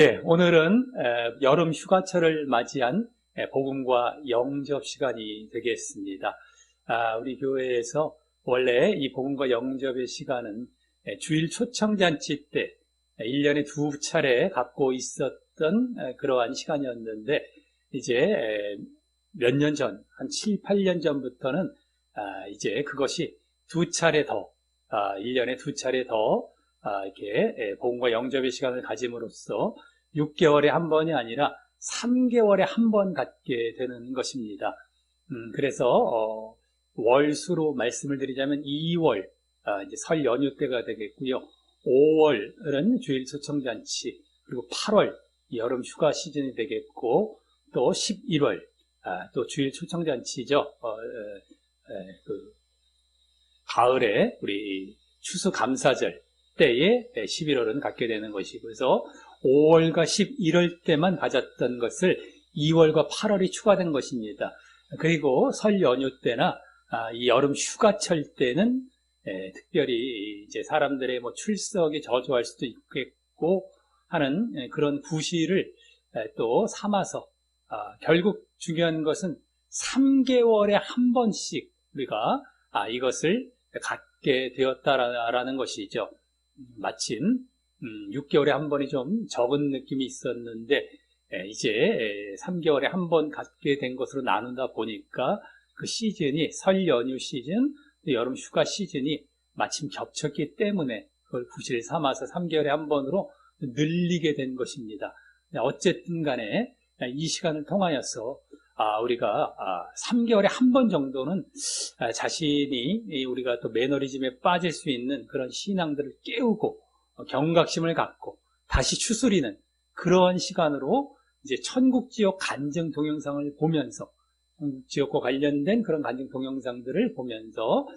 네, 오늘은 여름 휴가철을 맞이한 복음과 영접 시간이 되겠습니다. 우리 교회에서 원래 이 복음과 영접의 시간은 주일 초청잔치 때 1년에 2차례 갖고 있었던 그러한 시간이었는데, 이제 몇 년 전, 한 7, 8년 전부터는 이제 그것이 2차례 더, 1년에 2차례 더 이렇게 복음과 영접의 시간을 가짐으로써 6개월에 한 번이 아니라 3개월에 한 번 갖게 되는 것입니다. 그래서 월수로 말씀을 드리자면 2월, 이제 설 연휴 때가 되겠고요. 5월은 주일 초청잔치, 그리고 8월 여름 휴가 시즌이 되겠고, 또 11월 또 주일 초청잔치죠. 그 가을에 우리 추수감사절 때에 11월은 갖게 되는 것이고, 그래서 5월과 11월 때만 가졌던 것을 2월과 8월이 추가된 것입니다. 그리고 설 연휴 때나 이 여름 휴가철 때는 특별히 이제 사람들의 뭐 출석이 저조할 수도 있겠고 하는 그런 구실을 또 삼아서 결국 중요한 것은 3개월에 한 번씩 우리가 이것을 갖게 되었다라는 것이죠. 마침 6개월에 한 번이 좀 적은 느낌이 있었는데, 이제 3개월에 한 번 갖게 된 것으로 나누다 보니까 그 시즌이 설 연휴 시즌, 여름 휴가 시즌이 마침 겹쳤기 때문에 그걸 구실 삼아서 3개월에 한 번으로 늘리게 된 것입니다. 어쨌든 간에 이 시간을 통하여서 우리가 3개월에 한 번 정도는 자신이 우리가 또 매너리즘에 빠질 수 있는 그런 신앙들을 깨우고 경각심을 갖고 다시 추스리는 그러한 시간으로 이제 천국지옥 간증 동영상을 보면서, 천국지옥과 관련된 그런 간증 동영상들을 보면서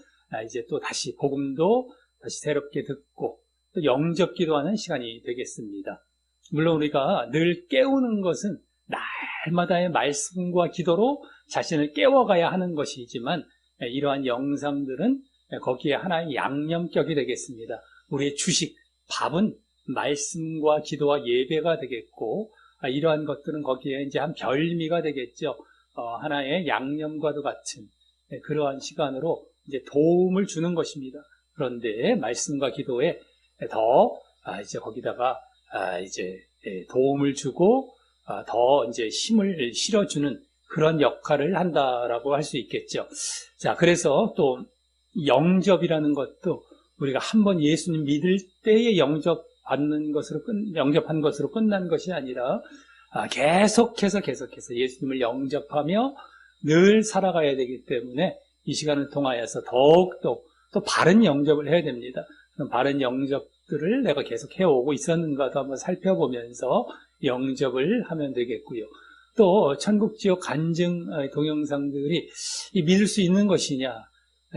이제 또 다시 복음도 다시 새롭게 듣고 또 영접 기도하는 시간이 되겠습니다. 물론 우리가 늘 깨우는 것은 날마다의 말씀과 기도로 자신을 깨워가야 하는 것이지만, 이러한 영상들은 거기에 하나의 양념격이 되겠습니다. 우리의 주식, 밥은 말씀과 기도와 예배가 되겠고, 이러한 것들은 거기에 이제 한 별미가 되겠죠. 하나의 양념과도 같은 그러한 시간으로 이제 도움을 주는 것입니다. 그런데 말씀과 기도에 더 이제 거기다가 이제 도움을 주고 더 이제 힘을 실어주는 그런 역할을 한다라고 할 수 있겠죠. 자, 그래서 또 영접이라는 것도 우리가 한번 예수님 믿을 때에 영접한 것으로 끝난 것이 아니라 계속해서 예수님을 영접하며 늘 살아가야 되기 때문에 이 시간을 통하여서 더욱더 또 바른 영접을 해야 됩니다. 그럼 바른 영접들을 내가 계속 해오고 있었는가도 한번 살펴보면서 영접을 하면 되겠고요. 또 천국지옥 간증 동영상들이 믿을 수 있는 것이냐,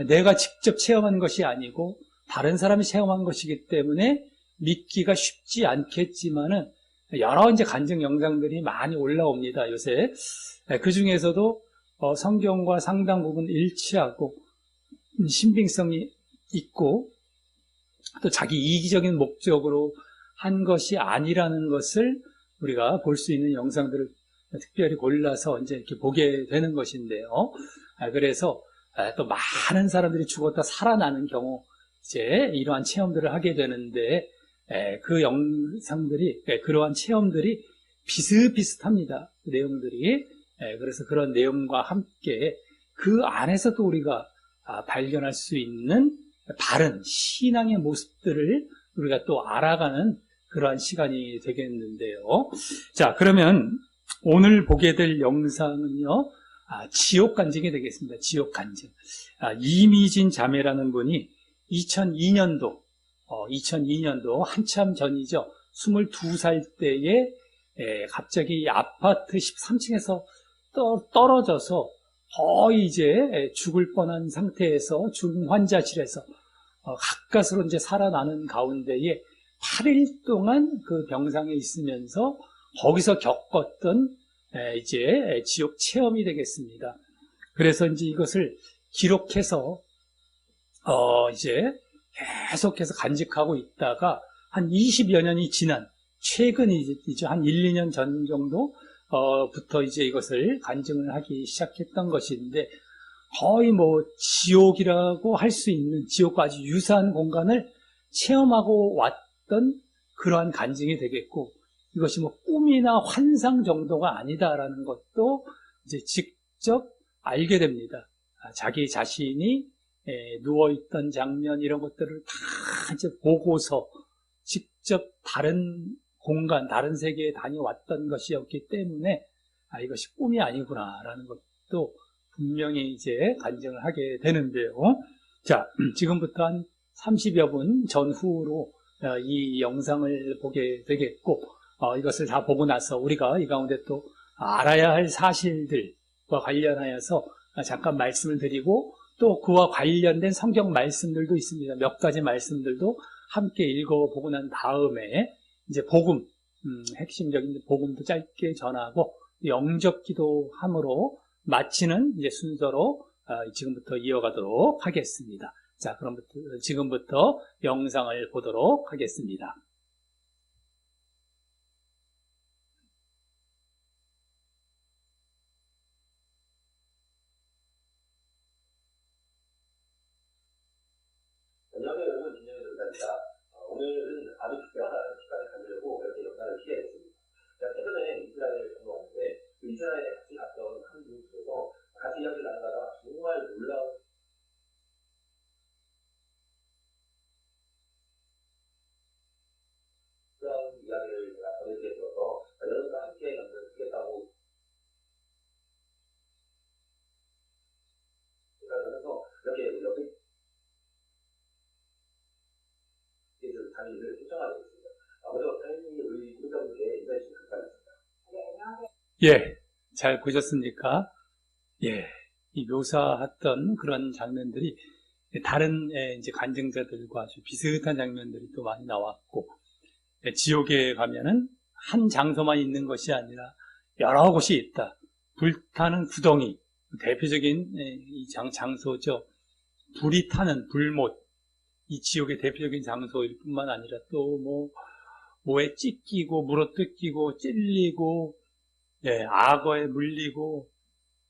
내가 직접 체험한 것이 아니고 다른 사람이 체험한 것이기 때문에 믿기가 쉽지 않겠지만은 여러 이제 간증 영상들이 많이 올라옵니다, 요새. 그 중에서도 성경과 상당 부분 일치하고 신빙성이 있고 또 자기 이기적인 목적으로 한 것이 아니라는 것을 우리가 볼 수 있는 영상들을 특별히 골라서 이제 이렇게 보게 되는 것인데요. 그래서 또 많은 사람들이 죽었다 살아나는 경우 이제 이러한 체험들을 하게 되는데, 그 영상들이, 그러한 체험들이 비슷비슷합니다. 그 내용들이. 그래서 그런 내용과 함께 그 안에서도 우리가 발견할 수 있는 바른 신앙의 모습들을 우리가 또 알아가는 그러한 시간이 되겠는데요. 자, 그러면 오늘 보게 될 영상은요, 지옥 간증이 되겠습니다. 지옥 간증. 이미진 자매라는 분이 2002년도 한참 전이죠. 22살 때에 갑자기 아파트 13층에서 떨어져서 거의 이제 죽을 뻔한 상태에서 중환자실에서 가까스로 이제 살아나는 가운데에 8일 동안 그 병상에 있으면서 거기서 겪었던 이제 지옥 체험이 되겠습니다. 그래서 이제 이것을 기록해서 이제 계속해서 간직하고 있다가 한 20여 년이 지난 최근이죠. 한 1, 2년 전 정도 부터 이제 이것을 간증을 하기 시작했던 것인데, 거의 뭐 지옥이라고 할 수 있는, 지옥과 아주 유사한 공간을 체험하고 왔던 그러한 간증이 되겠고, 이것이 뭐 꿈이나 환상 정도가 아니다라는 것도 이제 직접 알게 됩니다. 자기 자신이 누워있던 장면, 이런 것들을 다 이제 보고서 직접 다른 공간, 다른 세계에 다녀왔던 것이었기 때문에, 이것이 꿈이 아니구나라는 것도 분명히 이제 간증을 하게 되는데요. 자, 지금부터 한 30여 분 전후로 이 영상을 보게 되겠고, 이것을 다 보고 나서 우리가 이 가운데 또 알아야 할 사실들과 관련하여서 잠깐 말씀을 드리고, 또 그와 관련된 성경 말씀들도 있습니다. 몇 가지 말씀들도 함께 읽어보고 난 다음에 이제 복음, 핵심적인 복음도 짧게 전하고 영접 기도함으로 마치는 이제 순서로 지금부터 이어가도록 하겠습니다. 자, 그럼 지금부터 영상을 보도록 하겠습니다. 안녕하세요, 여러분. 김영희 전사입니다. 오늘은 아주 특별한 시간을 가지려고 이렇게 영상을 기대했습니다. 제가 최근에 이스라엘을 방문했는데, 그 이스라엘에 같이 갔던 한 분께서 같이 이야기를 나누다가 정말 놀라운 이야기를 제가 전해드리게 되어서 여러분과 함께 나누겠다고 생각을 해서 이렇게 옆에 강의를 신청하게 됐습니다. 먼저 사장님이 우리 구독자분께 인사해 주시면 감사하겠습니다. 네, 안녕하세요. 예, 잘 보셨습니까? 예, 이 묘사했던 그런 장면들이 다른 이제 간증자들과 아주 비슷한 장면들이 또 많이 나왔고, 지옥에 가면은 한 장소만 있는 것이 아니라 여러 곳이 있다. 불타는 구덩이, 대표적인 이 장소죠. 불이 타는 불못, 이 지옥의 대표적인 장소일 뿐만 아니라 또 뭐에 찢기고 물어뜯기고 찔리고, 악어에 물리고,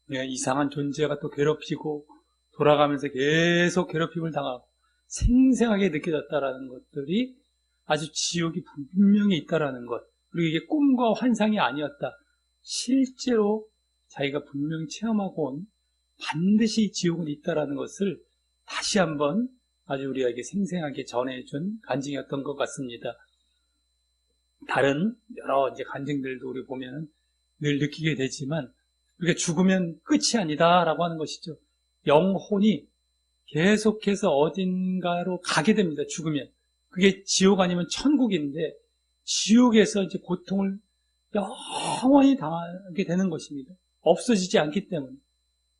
이상한 존재가 또 괴롭히고 돌아가면서 계속 괴롭힘을 당하고 생생하게 느껴졌다라는 것들이 아주 지옥이 분명히 있다라는 것, 그리고 이게 꿈과 환상이 아니었다, 실제로 자기가 분명히 체험하고 온 반드시 지옥은 있다라는 것을 다시 한번 아주 우리에게 생생하게 전해준 간증이었던 것 같습니다. 다른 여러 이제 간증들도 우리 보면 늘 느끼게 되지만, 우리가 죽으면 끝이 아니다라고 하는 것이죠. 영혼이 계속해서 어딘가로 가게 됩니다. 죽으면. 그게 지옥 아니면 천국인데, 지옥에서 이제 고통을 영원히 당하게 되는 것입니다. 없어지지 않기 때문에.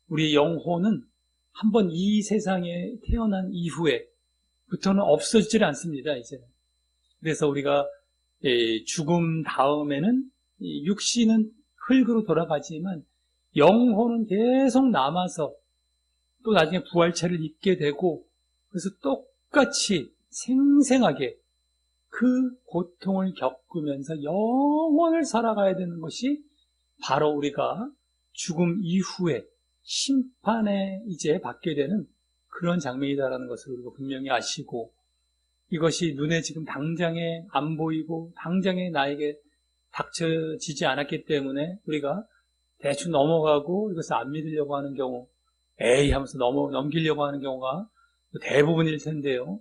우리 영혼은 한번 이 세상에 태어난 이후에부터는 없어지질 않습니다, 이제는. 그래서 우리가 죽음 다음에는 육신은 흙으로 돌아가지만 영혼은 계속 남아서 또 나중에 부활체를 입게 되고, 그래서 똑같이 생생하게 그 고통을 겪으면서 영원을 살아가야 되는 것이 바로 우리가 죽음 이후에 심판에 이제 받게 되는 그런 장면이다라는 것을 우리가 분명히 아시고, 이것이 눈에 지금 당장에 안 보이고 당장에 나에게 닥쳐지지 않았기 때문에 우리가 대충 넘어가고 이것을 안 믿으려고 하는 경우, 에이 하면서 넘기려고 하는 경우가 대부분일 텐데요.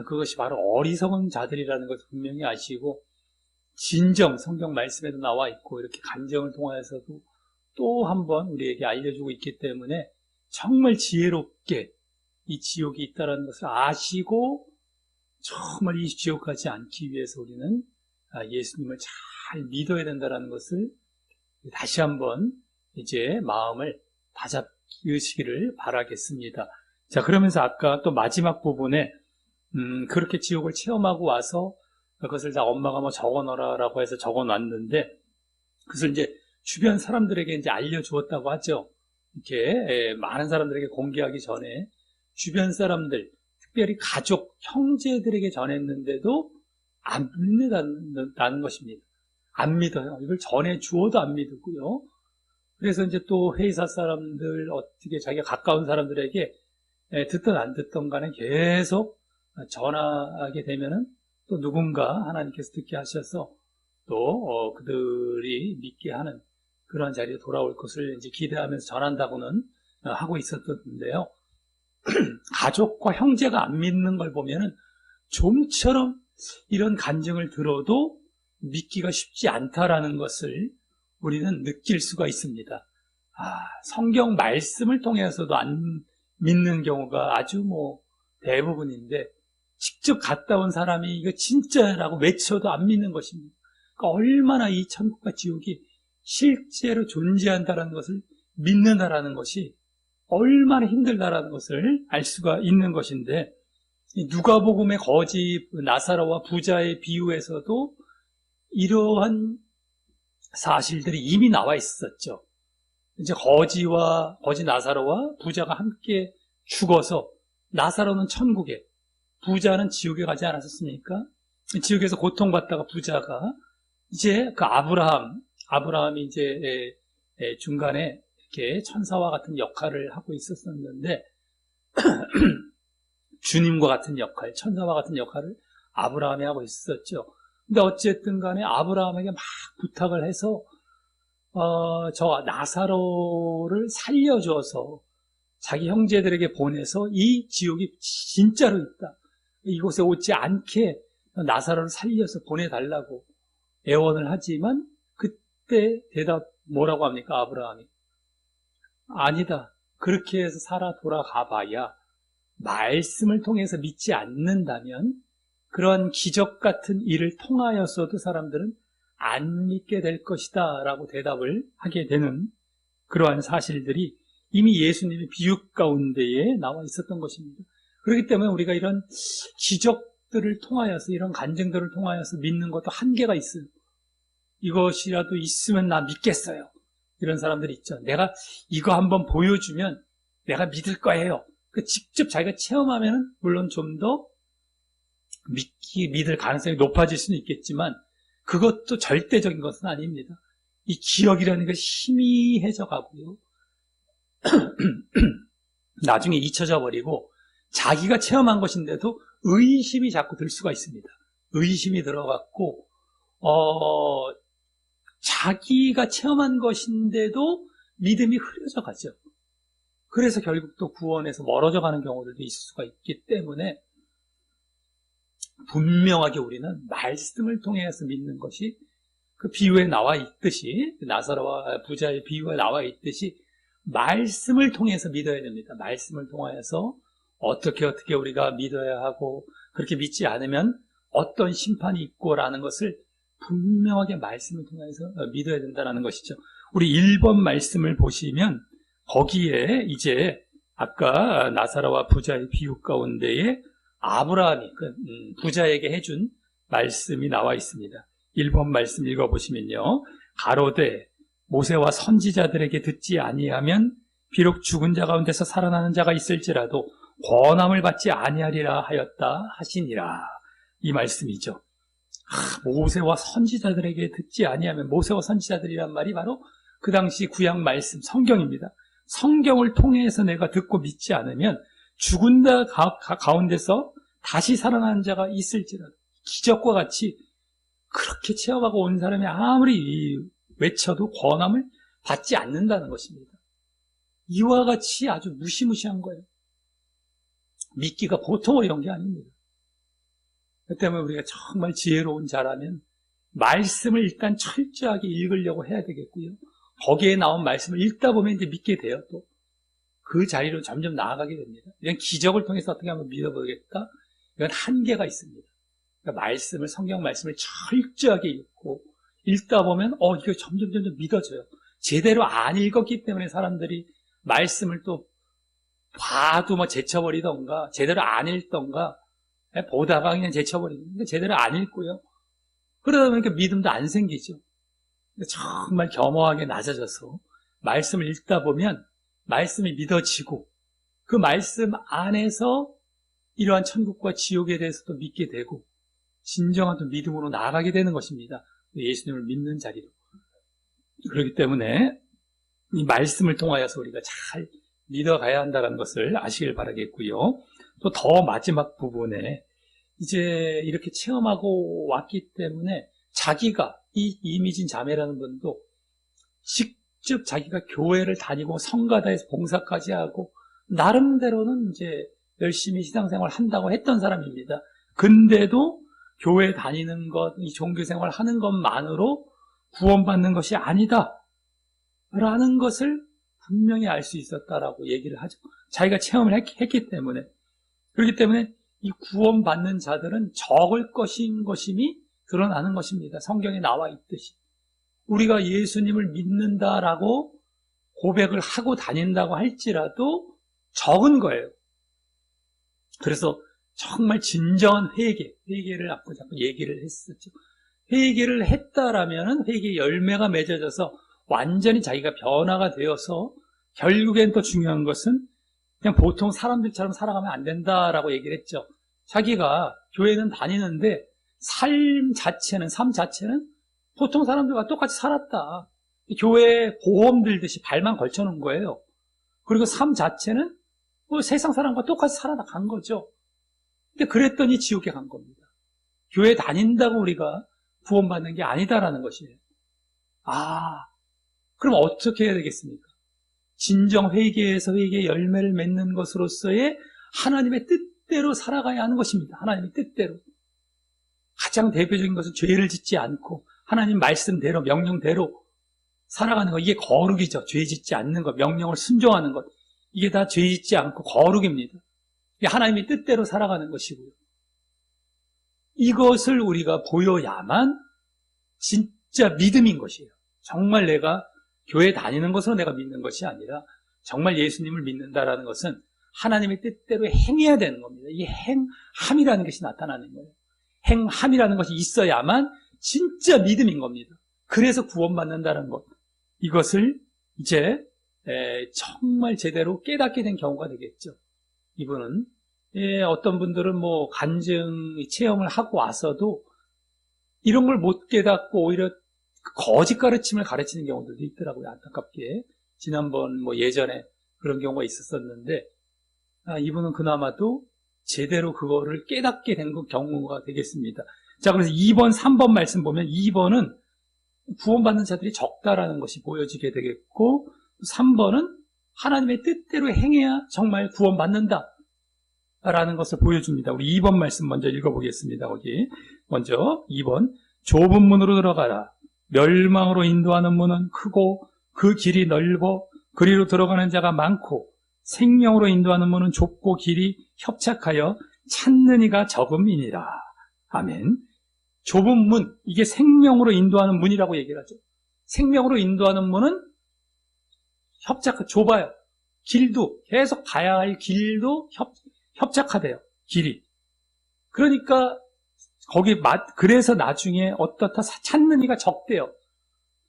그것이 바로 어리석은 자들이라는 것을 분명히 아시고, 진정 성경 말씀에도 나와 있고 이렇게 간증을 통해서도 또 한 번 우리에게 알려주고 있기 때문에 정말 지혜롭게 이 지옥이 있다는 것을 아시고 정말 이 지옥 가지 않기 위해서 우리는 예수님을 잘 믿어야 된다는 것을 다시 한번 이제 마음을 다잡으시기를 바라겠습니다. 자, 그러면서 아까 또 마지막 부분에 그렇게 지옥을 체험하고 와서 그것을 다 엄마가 뭐 적어놓으라고 해서 적어놨는데, 그것을 이제 주변 사람들에게 이제 알려주었다고 하죠. 이렇게 많은 사람들에게 공개하기 전에 주변 사람들, 특별히 가족, 형제들에게 전했는데도 안 믿는다는 것입니다. 안 믿어요. 이걸 전해 주어도 안 믿고요. 그래서 이제 또 회사 사람들, 어떻게 자기가 가까운 사람들에게 듣든 안 듣든 간에 계속 전하게 되면은 또 누군가 하나님께서 듣게 하셔서 또 그들이 믿게 하는 그런 자리에 돌아올 것을 이제 기대하면서 전한다고는 하고 있었던데요. 가족과 형제가 안 믿는 걸 보면은 좀처럼 이런 간증을 들어도 믿기가 쉽지 않다라는 것을 우리는 느낄 수가 있습니다. 성경 말씀을 통해서도 안 믿는 경우가 아주 대부분인데, 직접 갔다 온 사람이 이거 진짜라고 외쳐도 안 믿는 것입니다. 그러니까 얼마나 이 천국과 지옥이 실제로 존재한다는 것을 믿는다라는 것이 얼마나 힘들다라는 것을 알 수가 있는 것인데, 누가복음의 거지 나사로와 부자의 비유에서도 이러한 사실들이 이미 나와 있었죠. 이제 거지 나사로와 부자가 함께 죽어서 나사로는 천국에, 부자는 지옥에 가지 않았었습니까? 지옥에서 고통받다가 부자가 이제 그 아브라함이 이제 중간에 이렇게 천사와 같은 역할을 하고 있었는데 주님과 같은 역할, 천사와 같은 역할을 아브라함이 하고 있었죠. 근데 어쨌든 간에 아브라함에게 막 부탁을 해서 저 나사로를 살려줘서 자기 형제들에게 보내서 이 지옥이 진짜로 있다, 이곳에 오지 않게 나사로를 살려서 보내달라고 애원을 하지만, 그때 대답 뭐라고 합니까? 아브라함이 아니다, 그렇게 해서 살아 돌아가 봐야 말씀을 통해서 믿지 않는다면 그런 기적 같은 일을 통하여서도 사람들은 안 믿게 될 것이다 라고 대답을 하게 되는 그러한 사실들이 이미 예수님의 비유 가운데에 나와 있었던 것입니다. 그렇기 때문에 우리가 이런 기적들을 통하여서, 이런 간증들을 통하여서 믿는 것도 한계가 있어요. 이것이라도 있으면 나 믿겠어요, 이런 사람들이 있죠. 내가 이거 한번 보여주면 내가 믿을 거예요. 직접 자기가 체험하면 물론 좀 더 믿을 가능성이 높아질 수는 있겠지만 그것도 절대적인 것은 아닙니다. 이 기억이라는 것이 희미해져 가고요. 나중에 잊혀져 버리고 자기가 체험한 것인데도 의심이 자꾸 들 수가 있습니다. 의심이 들어갔고 자기가 체험한 것인데도 믿음이 흐려져 가죠. 그래서 결국 또 구원에서 멀어져 가는 경우들도 있을 수가 있기 때문에 분명하게 우리는 말씀을 통해서 믿는 것이, 그 비유에 나와 있듯이, 나사로와 부자의 비유가 나와 있듯이 말씀을 통해서 믿어야 됩니다. 말씀을 통해서 어떻게 우리가 믿어야 하고, 그렇게 믿지 않으면 어떤 심판이 있고라는 것을 분명하게 말씀을 통해서 믿어야 된다는 것이죠. 우리 1번 말씀을 보시면 거기에 이제 아까 나사로와 부자의 비유 가운데에 아브라함이 부자에게 해준 말씀이 나와 있습니다. 1번 말씀 읽어보시면요, 가로되 모세와 선지자들에게 듣지 아니하면 비록 죽은 자 가운데서 살아나는 자가 있을지라도 권함을 받지 아니하리라 하였다 하시니라, 이 말씀이죠. 모세와 선지자들에게 듣지 아니하면, 모세와 선지자들이란 말이 바로 그 당시 구약 말씀 성경입니다. 성경을 통해서 내가 듣고 믿지 않으면 죽은 자 가운데서 다시 살아나는 자가 있을지라도, 기적과 같이 그렇게 체험하고 온 사람이 아무리 외쳐도 권함을 받지 않는다는 것입니다. 이와 같이 아주 무시무시한 거예요. 믿기가 보통 어려운 게 아닙니다. 그 때문에 우리가 정말 지혜로운 자라면 말씀을 일단 철저하게 읽으려고 해야 되겠고요. 거기에 나온 말씀을 읽다 보면 이제 믿게 돼요. 또 그 자리로 점점 나아가게 됩니다. 이런 기적을 통해서 어떻게 한번 믿어보겠다? 이건 한계가 있습니다. 그러니까 말씀을, 성경 말씀을 철저하게 읽다 보면 이거 점점 믿어져요. 제대로 안 읽었기 때문에 사람들이 말씀을 또 봐도 제쳐버리던가, 제대로 안 읽던가, 보다가 그냥 제쳐버리는데 제대로 안 읽고요. 그러다 보니까 믿음도 안 생기죠. 정말 겸허하게 낮아져서 말씀을 읽다 보면 말씀이 믿어지고, 그 말씀 안에서 이러한 천국과 지옥에 대해서도 믿게 되고, 진정한 또 믿음으로 나아가게 되는 것입니다. 예수님을 믿는 자리로. 그렇기 때문에 이 말씀을 통하여서 우리가 잘 믿어가야 한다는 것을 아시길 바라겠고요. 또 더 마지막 부분에 이제 이렇게 체험하고 왔기 때문에 자기가 이 이미진 자매라는 분도 직접 자기가 교회를 다니고 성가다에서 봉사까지 하고 나름대로는 이제 열심히 신앙생활 한다고 했던 사람입니다. 근데도 교회 다니는 것, 이 종교생활 하는 것만으로 구원받는 것이 아니다 라는 것을 분명히 알 수 있었다라고 얘기를 하죠. 자기가 체험을 했기 때문에. 그렇기 때문에 이 구원받는 자들은 적을 것임이 드러나는 것입니다. 성경에 나와 있듯이. 우리가 예수님을 믿는다라고 고백을 하고 다닌다고 할지라도 적은 거예요. 그래서 정말 진정한 회개를 자꾸 얘기를 했었죠. 회개를 했다라면은 회개 열매가 맺어져서 완전히 자기가 변화가 되어서 결국엔 또 중요한 것은 그냥 보통 사람들처럼 살아가면 안 된다라고 얘기를 했죠. 자기가 교회는 다니는데 삶 자체는 보통 사람들과 똑같이 살았다. 교회에 보험 들듯이 발만 걸쳐놓은 거예요. 그리고 삶 자체는 뭐 세상 사람과 똑같이 살아간 거죠. 근데 그랬더니 지옥에 간 겁니다. 교회 다닌다고 우리가 구원받는 게 아니다라는 것이에요. 그럼 어떻게 해야 되겠습니까? 진정 회개에서 회개의 열매를 맺는 것으로서의 하나님의 뜻대로 살아가야 하는 것입니다. 하나님의 뜻대로. 가장 대표적인 것은 죄를 짓지 않고 하나님 말씀대로 명령대로 살아가는 것. 이게 거룩이죠. 죄 짓지 않는 것, 명령을 순종하는 것. 이게 다 죄 짓지 않고 거룩입니다. 이게 하나님의 뜻대로 살아가는 것이고요. 이것을 우리가 보여야만 진짜 믿음인 것이에요. 정말 내가 교회 다니는 것으로 내가 믿는 것이 아니라 정말 예수님을 믿는다라는 것은 하나님의 뜻대로 행해야 되는 겁니다. 이 행함이라는 것이 나타나는 거예요. 행함이라는 것이 있어야만 진짜 믿음인 겁니다. 그래서 구원받는다는 것. 이것을 이제 정말 제대로 깨닫게 된 경우가 되겠죠. 이분은 어떤 분들은 뭐 간증 체험을 하고 와서도 이런 걸 못 깨닫고 오히려 거짓 가르침을 가르치는 경우들도 있더라고요. 안타깝게. 지난번 뭐 예전에 그런 경우가 있었었는데 이분은 그나마도 제대로 그거를 깨닫게 된 경우가 되겠습니다. 자, 그래서 2번, 3번 말씀 보면 2번은 구원받는 자들이 적다라는 것이 보여지게 되겠고 3번은 하나님의 뜻대로 행해야 정말 구원받는다 라는 것을 보여줍니다. 우리 2번 말씀 먼저 읽어보겠습니다. 거기 먼저 2번 좁은 문으로 들어가라. 멸망으로 인도하는 문은 크고 그 길이 넓어 그리로 들어가는 자가 많고 생명으로 인도하는 문은 좁고 길이 협착하여 찾는 이가 적음이니라. 아멘. 좁은 문, 이게 생명으로 인도하는 문이라고 얘기를 하죠. 생명으로 인도하는 문은 좁아요. 길도, 계속 가야 할 길도 협착하대요. 길이. 그러니까 그래서 나중에 어떻다 찾는 이가 적대요.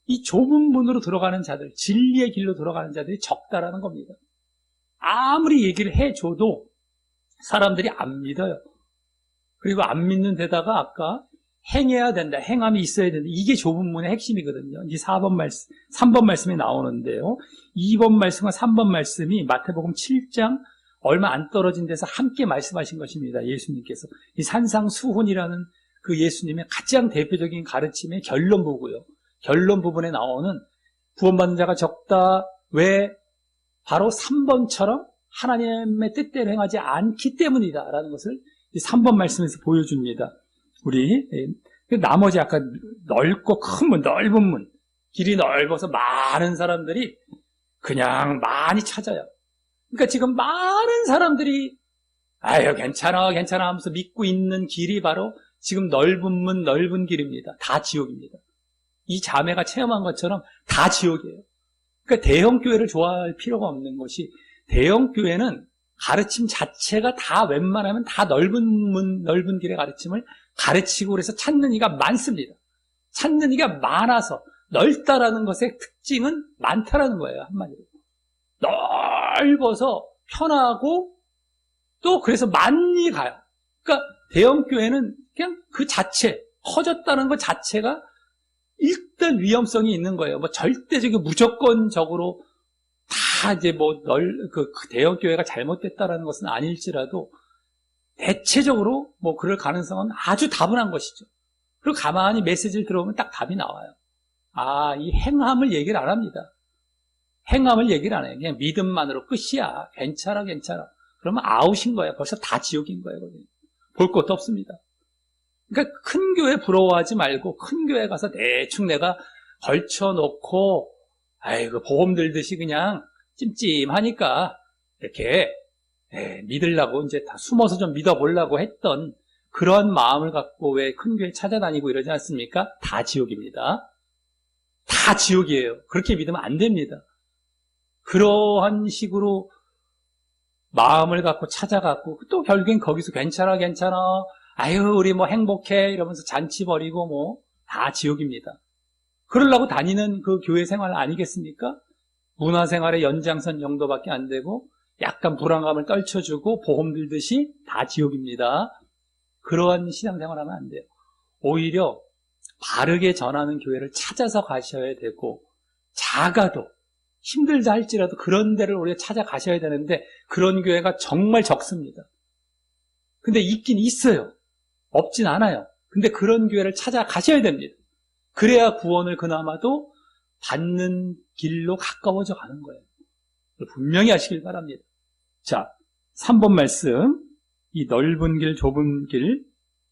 이 좁은 문으로 들어가는 자들, 진리의 길로 들어가는 자들이 적다라는 겁니다. 아무리 얘기를 해줘도 사람들이 안 믿어요. 그리고 안 믿는 데다가 아까 행해야 된다, 행함이 있어야 된다. 이게 좁은 문의 핵심이거든요. 이제 3번 말씀이 나오는데요. 2번 말씀과 3번 말씀이 마태복음 7장 얼마 안 떨어진 데서 함께 말씀하신 것입니다. 예수님께서. 이 산상수훈이라는 그 예수님의 가장 대표적인 가르침의 결론 부분이고요. 결론 부분에 나오는 구원받는 자가 적다. 왜? 바로 3번처럼 하나님의 뜻대로 행하지 않기 때문이다라는 것을 이 3번 말씀에서 보여줍니다. 우리 나머지 아까 넓고 큰 문, 넓은 문, 길이 넓어서 많은 사람들이 그냥 많이 찾아요. 그러니까 지금 많은 사람들이 아유 괜찮아 하면서 믿고 있는 길이 바로 지금 넓은 문, 넓은 길입니다. 다 지옥입니다. 이 자매가 체험한 것처럼 다 지옥이에요. 그러니까 대형교회를 좋아할 필요가 없는 것이 대형교회는 가르침 자체가 다 웬만하면 다 넓은 문, 넓은 길의 가르침을 가르치고 그래서 찾는 이가 많습니다. 찾는 이가 많아서 넓다라는 것의 특징은 많다라는 거예요. 한마디로. 넓어서 편하고 또 그래서 많이 가요. 그러니까 대형교회는 그냥 그 자체, 커졌다는 것 자체가 일단 위험성이 있는 거예요. 뭐 절대적이고 무조건적으로 다 이제 그 대형교회가 잘못됐다라는 것은 아닐지라도 대체적으로 뭐 그럴 가능성은 아주 다분한 것이죠. 그리고 가만히 메시지를 들어보면 딱 답이 나와요. 아, 이 행함을 얘기를 안 합니다. 행함을 얘기를 안 해요. 그냥 믿음만으로 끝이야. 괜찮아. 그러면 아웃인 거예요. 벌써 다 지옥인 거예요. 볼 것도 없습니다. 그러니까 큰 교회 부러워하지 말고 큰 교회 가서 대충 내가 걸쳐놓고 아이고 보험 들듯이 그냥 찜찜하니까 이렇게 믿으려고 이제 다 숨어서 좀 믿어보려고 했던 그런 마음을 갖고 왜 큰 교회 찾아다니고 이러지 않습니까? 다 지옥입니다. 다 지옥이에요. 그렇게 믿으면 안 됩니다. 그러한 식으로 마음을 갖고 찾아갖고 또 결국엔 거기서 괜찮아 아유 우리 뭐 행복해 이러면서 잔치 벌이고 뭐 다 지옥입니다. 그러려고 다니는 그 교회 생활 아니겠습니까? 문화생활의 연장선 정도밖에 안 되고 약간 불안감을 떨쳐주고 보험 들듯이 다 지옥입니다. 그러한 신앙생활하면 안 돼요. 오히려 바르게 전하는 교회를 찾아서 가셔야 되고 작아도 힘들다 할지라도 그런 데를 우리가 찾아가셔야 되는데 그런 교회가 정말 적습니다. 근데 있긴 있어요. 없진 않아요. 근데 그런 교회를 찾아가셔야 됩니다. 그래야 구원을 그나마도 받는 길로 가까워져 가는 거예요. 분명히 아시길 바랍니다. 자, 3번 말씀. 이 넓은 길, 좁은 길.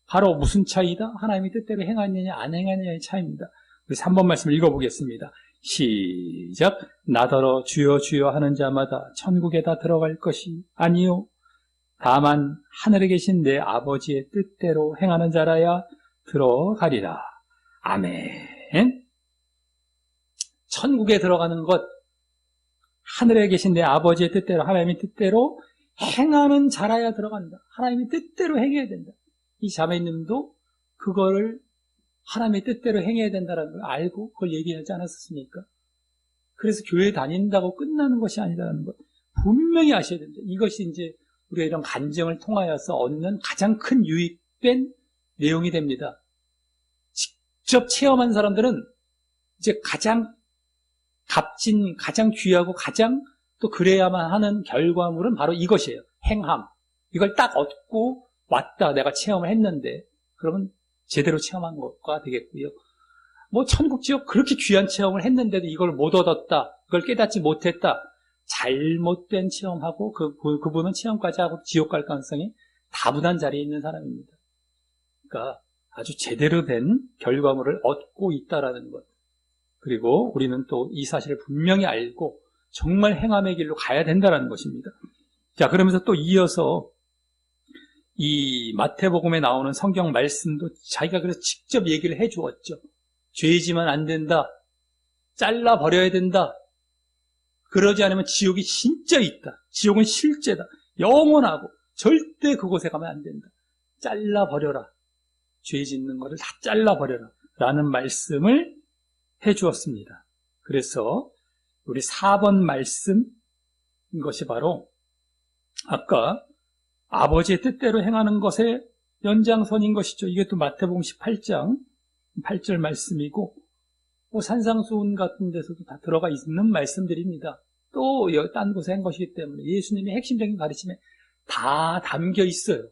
바로 무슨 차이다? 하나님의 뜻대로 행하느냐, 안 행하느냐의 차이입니다. 우리 3번 말씀 읽어보겠습니다. 시작. 나더러 주여 주여 하는 자마다 천국에 다 들어갈 것이 아니요. 다만 하늘에 계신 내 아버지의 뜻대로 행하는 자라야 들어가리라. 아멘. 천국에 들어가는 것, 하늘에 계신 내 아버지의 뜻대로, 하나님의 뜻대로 행하는 자라야 들어간다. 하나님의 뜻대로 행해야 된다. 이 자매님도 그거를 하나님의 뜻대로 행해야 된다는 걸 알고 그걸 얘기하지 않았습니까? 그래서 교회 다닌다고 끝나는 것이 아니라는 것 분명히 아셔야 된다. 이것이 이제 우리가 이런 간증을 통하여서 얻는 가장 큰 유익된 내용이 됩니다. 직접 체험한 사람들은 이제 가장 값진, 가장 귀하고 가장 또 그래야만 하는 결과물은 바로 이것이에요. 행함. 이걸 딱 얻고 왔다. 내가 체험을 했는데 그러면 제대로 체험한 것과 되겠고요. 뭐 천국 지옥 그렇게 귀한 체험을 했는데도 이걸 못 얻었다. 그걸 깨닫지 못했다. 잘못된 체험하고 그분은 체험까지 하고 지옥 갈 가능성이 다분한 자리에 있는 사람입니다. 그러니까 아주 제대로 된 결과물을 얻고 있다라는 것. 그리고 우리는 또 이 사실을 분명히 알고 정말 행함의 길로 가야 된다는 것입니다. 자, 그러면서 또 이어서 이 마태복음에 나오는 성경 말씀도 자기가 그래서 직접 얘기를 해 주었죠. 죄지만 안 된다. 잘라버려야 된다. 그러지 않으면 지옥이 진짜 있다. 지옥은 실제다. 영원하고 절대 그곳에 가면 안 된다. 잘라버려라. 죄 짓는 것을 다 잘라버려라. 라는 말씀을 해 주었습니다. 그래서 우리 4번 말씀인 것이 바로 아까 아버지의 뜻대로 행하는 것의 연장선인 것이죠. 이게 또 마태복음 18장 8절 말씀이고 산상수훈 같은 데서도 다 들어가 있는 말씀들입니다. 또 딴 곳에 한 것이기 때문에 예수님의 핵심적인 가르침에 다 담겨 있어요.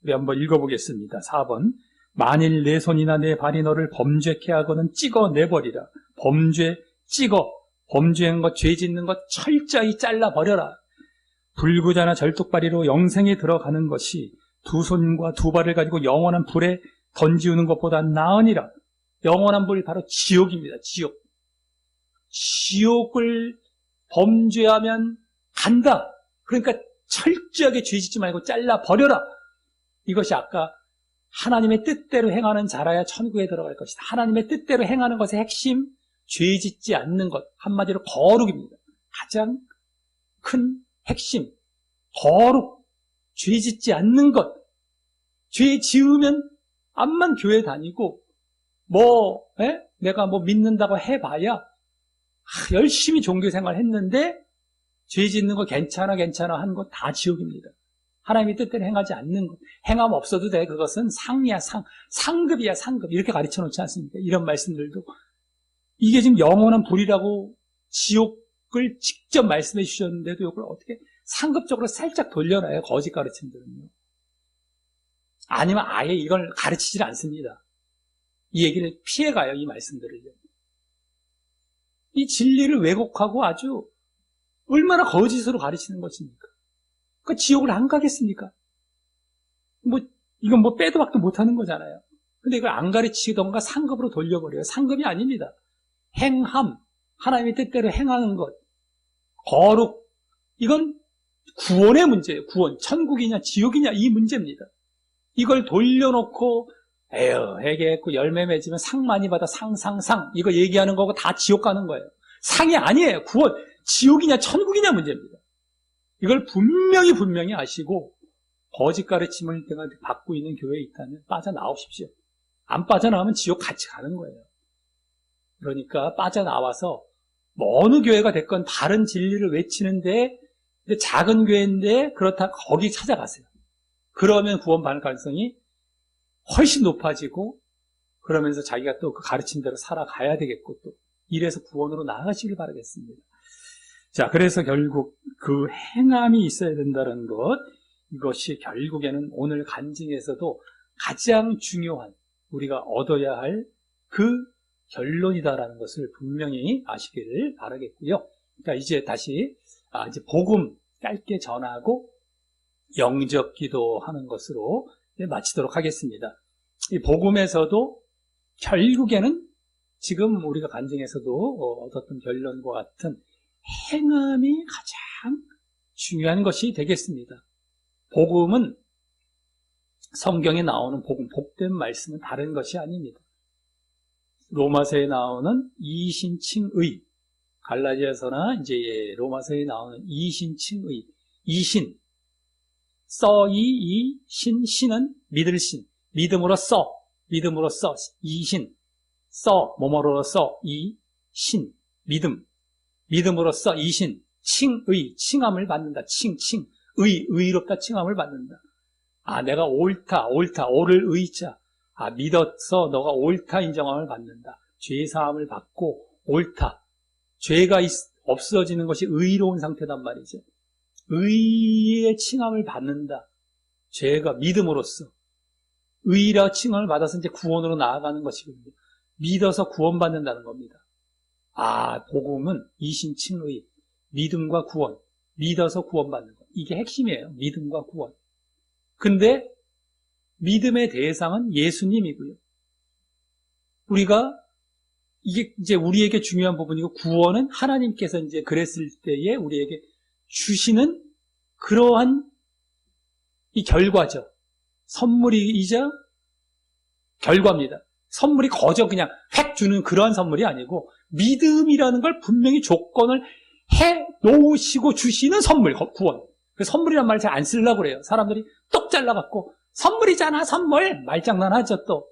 우리 한번 읽어보겠습니다. 4번. 만일 내 손이나 내 발이 너를 범죄케 하거든 찍어내버리라. 범죄한 것, 죄 짓는 것 철저히 잘라버려라. 불구자나 절뚝발이로 영생에 들어가는 것이 두 손과 두 발을 가지고 영원한 불에 던지우는 것보다 나으니라. 영원한 불이 바로 지옥입니다. 지옥. 지옥을 범죄하면 간다. 그러니까 철저하게 죄 짓지 말고 잘라버려라. 이것이 아까 하나님의 뜻대로 행하는 자라야 천국에 들어갈 것이다. 하나님의 뜻대로 행하는 것의 핵심, 죄 짓지 않는 것. 한마디로 거룩입니다. 가장 큰 핵심, 거룩, 죄 짓지 않는 것. 죄 지으면 암만 교회 다니고 내가 믿는다고 해봐야 열심히 종교생활 했는데 죄 짓는 거 괜찮아 한 거 다 지옥입니다. 하나님의 뜻대로 행하지 않는 것. 행함 없어도 돼. 그것은 상이야, 상급이야, 상급. 이렇게 가르쳐 놓지 않습니까? 이런 말씀들도. 이게 지금 영원한 불이라고 지옥을 직접 말씀해 주셨는데도 이걸 어떻게 상급적으로 살짝 돌려놔요. 거짓 가르침들은요. 아니면 아예 이걸 가르치질 않습니다. 이 얘기를 피해가요. 이 말씀들을요. 이 진리를 왜곡하고 아주 얼마나 거짓으로 가르치는 것입니까? 그 지옥을 안 가겠습니까? 이건 빼도 박도 못하는 거잖아요. 근데 이걸 안 가르치던가 상급으로 돌려버려요. 상급이 아닙니다. 행함, 하나님의 뜻대로 행하는 것, 거룩, 이건 구원의 문제예요. 구원, 천국이냐 지옥이냐 이 문제입니다. 이걸 돌려놓고 회개했고 열매 맺으면 상 많이 받아 상 이거 얘기하는 거고 다 지옥 가는 거예요. 상이 아니에요. 구원, 지옥이냐 천국이냐 문제입니다. 이걸 분명히 아시고 거짓 가르침을 내가 받고 있는 교회에 있다면 빠져나오십시오. 안 빠져나오면 지옥 같이 가는 거예요. 그러니까 빠져나와서 어느 교회가 됐건 바른 진리를 외치는데 작은 교회인데 그렇다 거기 찾아가세요. 그러면 구원받을 가능성이 훨씬 높아지고 그러면서 자기가 또 그 가르침대로 살아가야 되겠고 또 이래서 구원으로 나아가시길 바라겠습니다. 자, 그래서 결국 그 행함이 있어야 된다는 것, 이것이 결국에는 오늘 간증에서도 가장 중요한 우리가 얻어야 할 그 결론이다라는 것을 분명히 아시기를 바라겠고요. 자, 이제 다시 이제 복음 짧게 전하고 영접 기도하는 것으로 마치도록 하겠습니다. 이 복음에서도 결국에는 지금 우리가 간증에서도 얻었던 결론과 같은 행함이 가장 중요한 것이 되겠습니다. 복음은 성경에 나오는 복음, 복된 말씀은 다른 것이 아닙니다. 로마서에 나오는 이신칭의, 갈라디아서나 이제 로마서에 나오는 이신칭의, 이신, 신은 믿을 신, 믿음으로써, 이신, 뭐뭐로써, 이신, 믿음으로써 이신, 칭함을 받는다. 의롭다 칭함을 받는다. 내가 옳다, 옳을 의자. 믿어서 너가 옳다 인정함을 받는다. 죄사함을 받고 옳다. 죄가 없어지는 것이 의로운 상태단 말이죠. 의의 칭함을 받는다. 죄가 믿음으로써. 의라 칭함을 받아서 이제 구원으로 나아가는 것이거든요. 믿어서 구원받는다는 겁니다. 복음은 이신칭의, 믿음과 구원, 믿어서 구원받는 것. 이게 핵심이에요. 믿음과 구원. 근데 믿음의 대상은 예수님이고요. 이게 이제 우리에게 중요한 부분이고, 구원은 하나님께서 이제 그랬을 때에 우리에게 주시는 그러한 이 결과죠. 선물이자 결과입니다. 선물이 거저 그냥 획 주는 그러한 선물이 아니고, 믿음이라는 걸 분명히 조건을 해 놓으시고 주시는 선물, 구원. 그 선물이란 말 잘 안 쓰려고 그래요. 사람들이 똑 잘라갖고, 선물이잖아, 선물. 말장난 하죠, 또.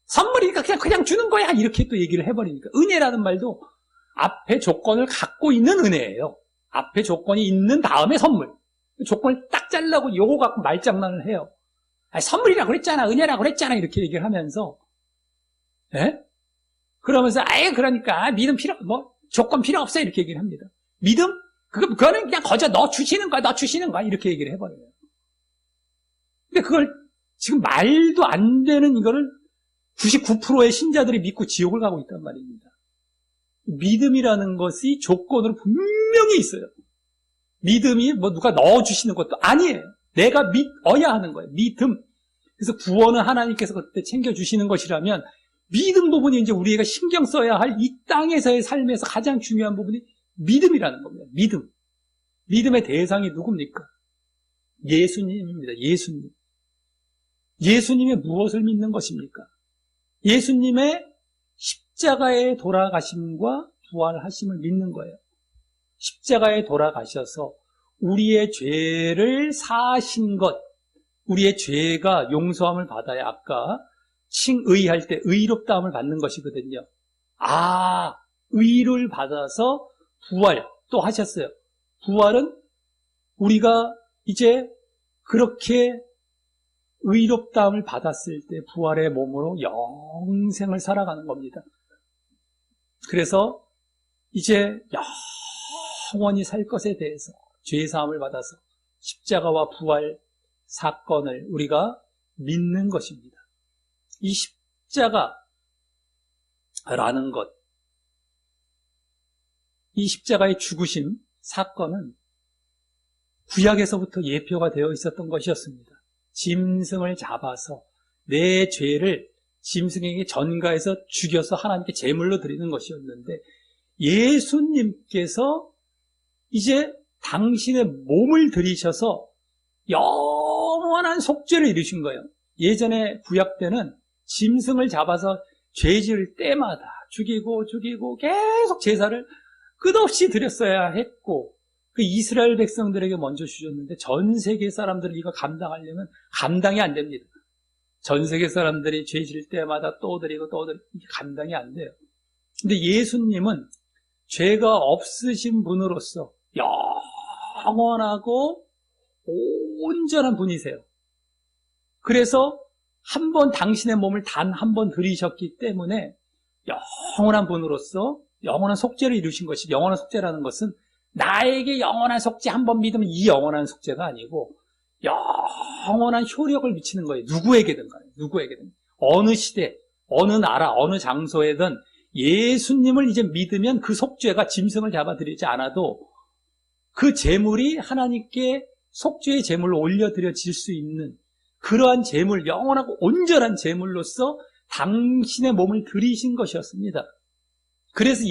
선물이니까 그냥 주는 거야. 이렇게 또 얘기를 해버리니까. 은혜라는 말도 앞에 조건을 갖고 있는 은혜예요. 앞에 조건이 있는 다음에 선물. 조건을 딱 잘라고 요거 갖고 말장난을 해요. 선물이라고 그랬잖아, 은혜라고 그랬잖아. 이렇게 얘기를 하면서. 그러면서, 그러니까 믿음 조건 필요 없어. 이렇게 얘기를 합니다. 믿음? 그거는 그냥 거저 너 주시는 거야. 이렇게 얘기를 해버려요. 근데 그걸 지금 말도 안 되는 이거를 99%의 신자들이 믿고 지옥을 가고 있단 말입니다. 믿음이라는 것이 조건으로 분명히 있어요. 믿음이 누가 넣어주시는 것도 아니에요. 내가 믿어야 하는 거예요. 믿음. 그래서 구원은 하나님께서 그때 챙겨주시는 것이라면 믿음 부분이 이제 우리가 신경 써야 할 이 땅에서의 삶에서 가장 중요한 부분이 믿음이라는 겁니다. 믿음. 믿음의 대상이 누굽니까? 예수님입니다. 예수님의 무엇을 믿는 것입니까? 예수님의 십자가의 돌아가심과 부활하심을 믿는 거예요. 십자가에 돌아가셔서 우리의 죄를 사하신 것, 우리의 죄가 용서함을 받아야 아까 칭의할 때 의롭다함을 받는 것이거든요. 의를 받아서 부활 또 하셨어요. 부활은 우리가 이제 그렇게 의롭다함을 받았을 때 부활의 몸으로 영생을 살아가는 겁니다. 그래서 이제 영원히 살 것에 대해서 죄사함을 받아서 십자가와 부활 사건을 우리가 믿는 것입니다. 이 십자가라는 것, 이 십자가의 죽으심 사건은 구약에서부터 예표가 되어 있었던 것이었습니다. 짐승을 잡아서 내 죄를 짐승에게 전가해서 죽여서 하나님께 제물로 드리는 것이었는데, 예수님께서 이제 당신의 몸을 들이셔서 영원한 속죄를 이루신 거예요. 예전에 구약 때는 짐승을 잡아서 죄 지을 때마다 죽이고 계속 제사를 끝없이 드렸어야 했고, 그 이스라엘 백성들에게 먼저 주셨는데 전 세계 사람들은 이거 감당하려면 감당이 안 됩니다. 전 세계 사람들이 죄 지을 때마다 또 드리고 이게 감당이 안 돼요. 근데 예수님은 죄가 없으신 분으로서 영원하고 온전한 분이세요. 그래서 한 번 당신의 몸을 단 한 번 들이셨기 때문에 영원한 분으로서 영원한 속죄를 이루신 것이, 영원한 속죄라는 것은 나에게 영원한 속죄 한 번 믿으면 이 영원한 속죄가 아니고 영원한 효력을 미치는 거예요. 누구에게든 간에, 누구에게든. 어느 시대, 어느 나라, 어느 장소에든 예수님을 이제 믿으면 그 속죄가 짐승을 잡아드리지 않아도 그 제물이 하나님께 속죄의 제물로 올려드려질 수 있는 그러한 제물, 영원하고 온전한 제물로서 당신의 몸을 드리신 것이었습니다. 그래서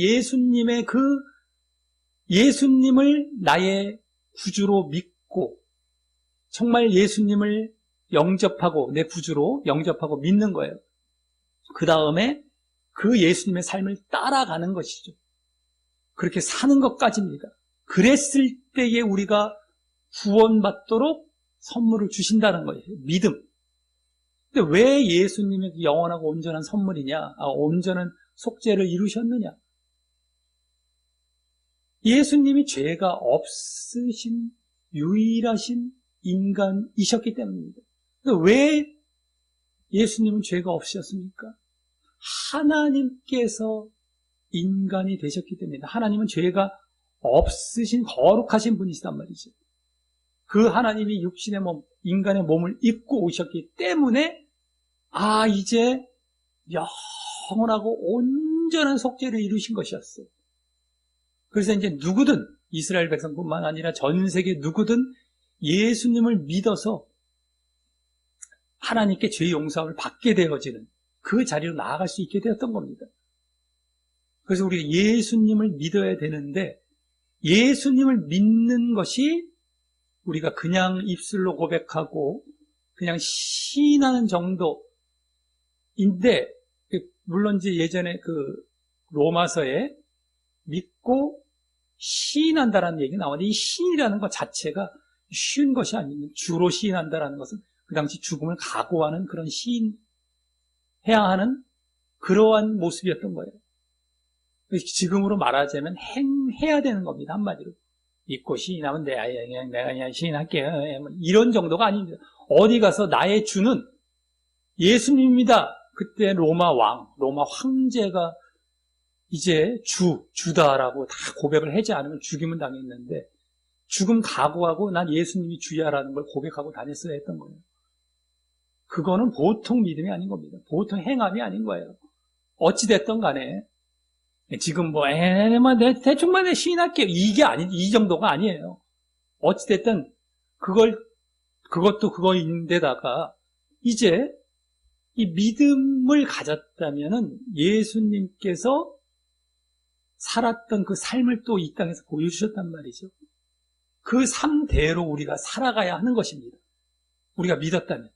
예수님을 나의 구주로 믿고 정말 예수님을 영접하고 내 구주로 영접하고 믿는 거예요. 그 다음에 그 예수님의 삶을 따라가는 것이죠. 그렇게 사는 것까지입니다. 그랬을 때에 우리가 구원받도록 선물을 주신다는 거예요. 믿음. 근데 왜 예수님이 영원하고 온전한 선물이냐, 온전한 속죄를 이루셨느냐? 예수님이 죄가 없으신 유일하신 인간이셨기 때문입니다. 왜 예수님은 죄가 없으셨습니까? 하나님께서 인간이 되셨기 때문입니다. 하나님은 죄가 없으신 거룩하신 분이시단 말이죠. 그 하나님이 육신의 몸, 인간의 몸을 입고 오셨기 때문에 이제 영원하고 온전한 속죄를 이루신 것이었어요. 그래서 이제 누구든, 이스라엘 백성뿐만 아니라 전 세계 누구든 예수님을 믿어서 하나님께 죄 용서함을 받게 되어지는 그 자리로 나아갈 수 있게 되었던 겁니다. 그래서 우리가 예수님을 믿어야 되는데, 예수님을 믿는 것이 우리가 그냥 입술로 고백하고 그냥 시인하는 정도인데, 물론 이제 예전에 그 로마서에 믿고 시인한다라는 얘기가 나오는데, 이 시인이라는 것 자체가 쉬운 것이 아닙니다. 주로 시인한다라는 것은 그 당시 죽음을 각오하는 그런 시인해야 하는 그러한 모습이었던 거예요. 지금으로 말하자면 행해야 되는 겁니다. 한마디로. 믿고 시인하면 내가 그냥 시인할게요. 이런 정도가 아닙니다. 어디 가서 나의 주는 예수님입니다. 그때 로마 황제가 이제 주다라고 다 고백을 하지 않으면 죽임을 당했는데, 죽음 각오하고 난 예수님이 주야라는 걸 고백하고 다녔어야 했던 거예요. 그거는 보통 믿음이 아닌 겁니다. 보통 행함이 아닌 거예요. 어찌됐든 간에 지금 대충 내 시인할게요. 이 정도가 아니에요. 어찌됐든 그것도 그거인데다가 이제 이 믿음을 가졌다면은 예수님께서 살았던 그 삶을 또 이 땅에서 보여주셨단 말이죠. 그 삶대로 우리가 살아가야 하는 것입니다. 우리가 믿었다면.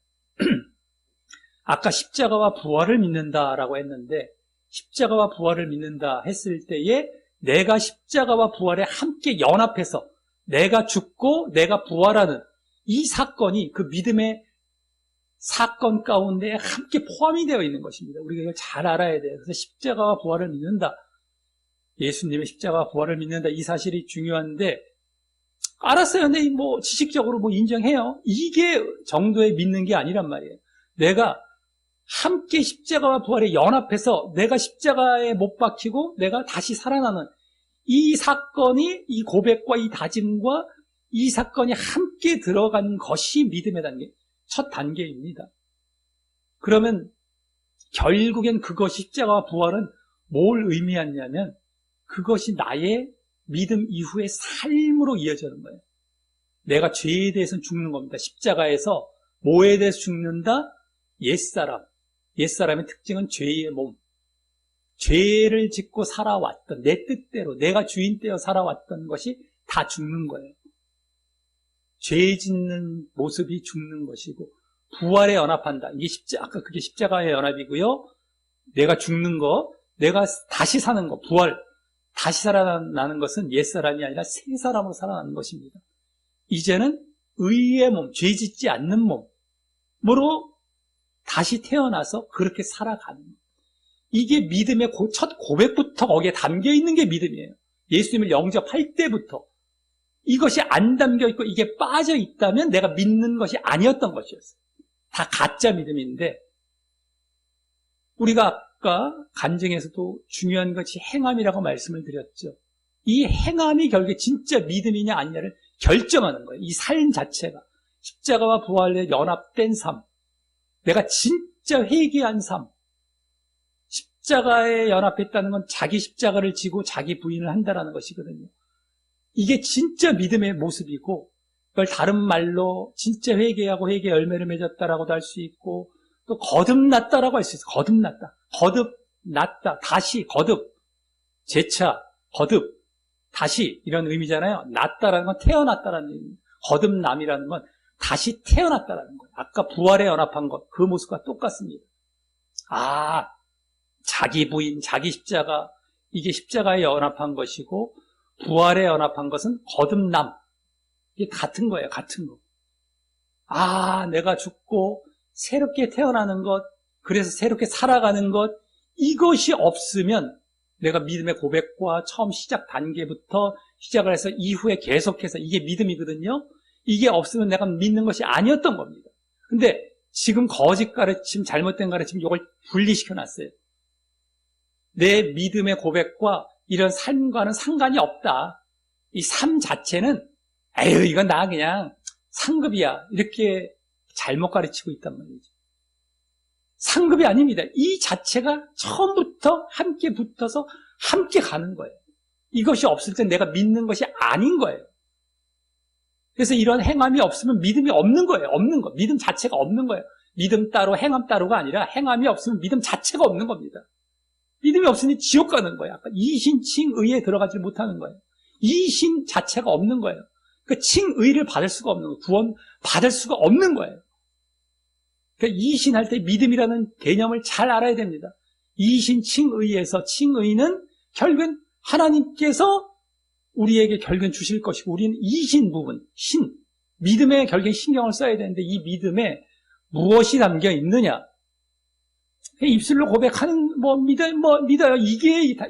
아까 십자가와 부활을 믿는다라고 했는데, 십자가와 부활을 믿는다 했을 때에 내가 십자가와 부활에 함께 연합해서 내가 죽고 내가 부활하는 이 사건이 그 믿음의 사건 가운데 함께 포함이 되어 있는 것입니다. 우리가 이걸 잘 알아야 돼요. 그래서 십자가와 부활을 믿는다, 예수님의 십자가와 부활을 믿는다, 이 사실이 중요한데, 알았어요. 근데 뭐 지식적으로 뭐 인정해요. 이게 정도의 믿는 게 아니란 말이에요. 내가 함께 십자가와 부활에 연합해서 내가 십자가에 못 박히고 내가 다시 살아나는 이 사건이, 이 고백과 이 다짐과 이 사건이 함께 들어간 것이 믿음의 단계, 첫 단계입니다. 그러면 결국엔 그것이, 십자가와 부활은 뭘 의미하냐면 그것이 나의 믿음 이후의 삶으로 이어지는 거예요. 내가 죄에 대해서는 죽는 겁니다. 십자가에서 뭐에 대해서 죽는다? 옛사람. 옛사람의 특징은 죄의 몸. 죄를 짓고 살아왔던, 내 뜻대로, 내가 주인 되어 살아왔던 것이 다 죽는 거예요. 죄 짓는 모습이 죽는 것이고, 부활에 연합한다. 이게 아까 그게 십자가의 연합이고요. 내가 죽는 거, 내가 다시 사는 거, 부활, 다시 살아나는 것은 옛사람이 아니라 새 사람으로 살아나는 것입니다. 이제는 의의 몸, 죄 짓지 않는 몸으로 다시 태어나서 그렇게 살아가는 것. 이게 믿음의 첫 고백부터 거기에 담겨 있는 게 믿음이에요. 예수님을 영접할 때부터. 이것이 안 담겨 있고 이게 빠져 있다면 내가 믿는 것이 아니었던 것이었어요. 다 가짜 믿음인데, 우리가 아까 간증에서도 중요한 것이 행함이라고 말씀을 드렸죠. 이 행함이 결국에 진짜 믿음이냐 아니냐를 결정하는 거예요. 이 삶 자체가. 십자가와 부활에 연합된 삶. 내가 진짜 회개한 삶. 십자가에 연합했다는 건 자기 십자가를 지고 자기 부인을 한다는 것이거든요. 이게 진짜 믿음의 모습이고, 그걸 다른 말로 진짜 회개하고 회개 열매를 맺었다라고도 할 수 있고, 또 거듭났다라고 할 수 있어요. 거듭났다. 거듭났다. 다시 거듭. 재차 거듭. 다시 이런 의미잖아요. 났다라는 건 태어났다라는 의미입니다. 거듭남이라는 건 다시 태어났다라는 거예요. 아까 부활에 연합한 것, 그 모습과 똑같습니다. 아, 자기 부인, 자기 십자가, 이게 십자가에 연합한 것이고, 부활에 연합한 것은 거듭남. 이게 같은 거예요. 같은 거. 아, 내가 죽고 새롭게 태어나는 것, 그래서 새롭게 살아가는 것, 이것이 없으면 내가 믿음의 고백과 처음 시작 단계부터 시작을 해서 이후에 계속해서 이게 믿음이거든요. 이게 없으면 내가 믿는 것이 아니었던 겁니다. 근데 지금 거짓 가르침, 잘못된 가르침, 이걸 분리시켜 놨어요. 내 믿음의 고백과 이런 삶과는 상관이 없다. 이 삶 자체는 에휴, 이건 나 그냥 상급이야. 이렇게 잘못 가르치고 있단 말이죠. 상급이 아닙니다. 이 자체가 처음부터 함께 붙어서 함께 가는 거예요. 이것이 없을 때 내가 믿는 것이 아닌 거예요. 그래서 이런 행함이 없으면 믿음이 없는 거예요. 없는 거. 믿음 자체가 없는 거예요. 믿음 따로 행함 따로가 아니라 행함이 없으면 믿음 자체가 없는 겁니다. 믿음이 없으니 지옥 가는 거예요. 아까 이신 칭의에 들어가지 못하는 거예요. 이신 자체가 없는 거예요. 그 칭의를 받을 수가 없는 거예요. 구원 받을 수가 없는 거예요. 그러니까 이신할 때 믿음이라는 개념을 잘 알아야 됩니다. 이신 칭의에서, 칭의는 결국은 하나님께서 우리에게 결국은 주실 것이고, 우리는 이신 부분, 신, 믿음에 결국엔 신경을 써야 되는데, 이 믿음에 무엇이 담겨 있느냐? 입술로 고백하는, 믿어요.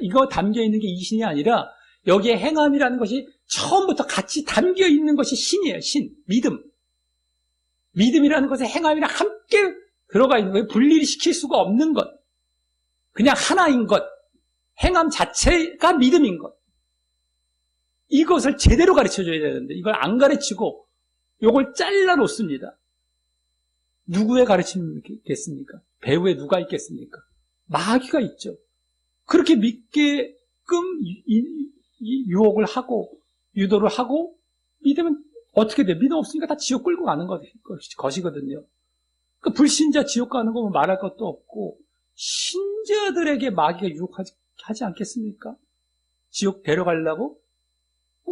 이거 담겨 있는 게 이신이 아니라, 여기에 행함이라는 것이 처음부터 같이 담겨 있는 것이 신이에요. 신, 믿음. 믿음이라는 것에 행함이랑 함께 들어가 있는 거예요. 분리를 시킬 수가 없는 것. 그냥 하나인 것. 행함 자체가 믿음인 것. 이것을 제대로 가르쳐줘야 되는데 이걸 안 가르치고 이걸 잘라 놓습니다. 누구의 가르침이겠습니까? 배후에 누가 있겠습니까? 마귀가 있죠. 그렇게 믿게끔 유혹을 하고 유도를 하고 믿으면 어떻게 돼? 믿음 없으니까 다 지옥 끌고 가는 것이거든요. 그 불신자 지옥 가는 거 말할 것도 없고 신자들에게 마귀가 유혹하지 않겠습니까? 지옥 데려가려고?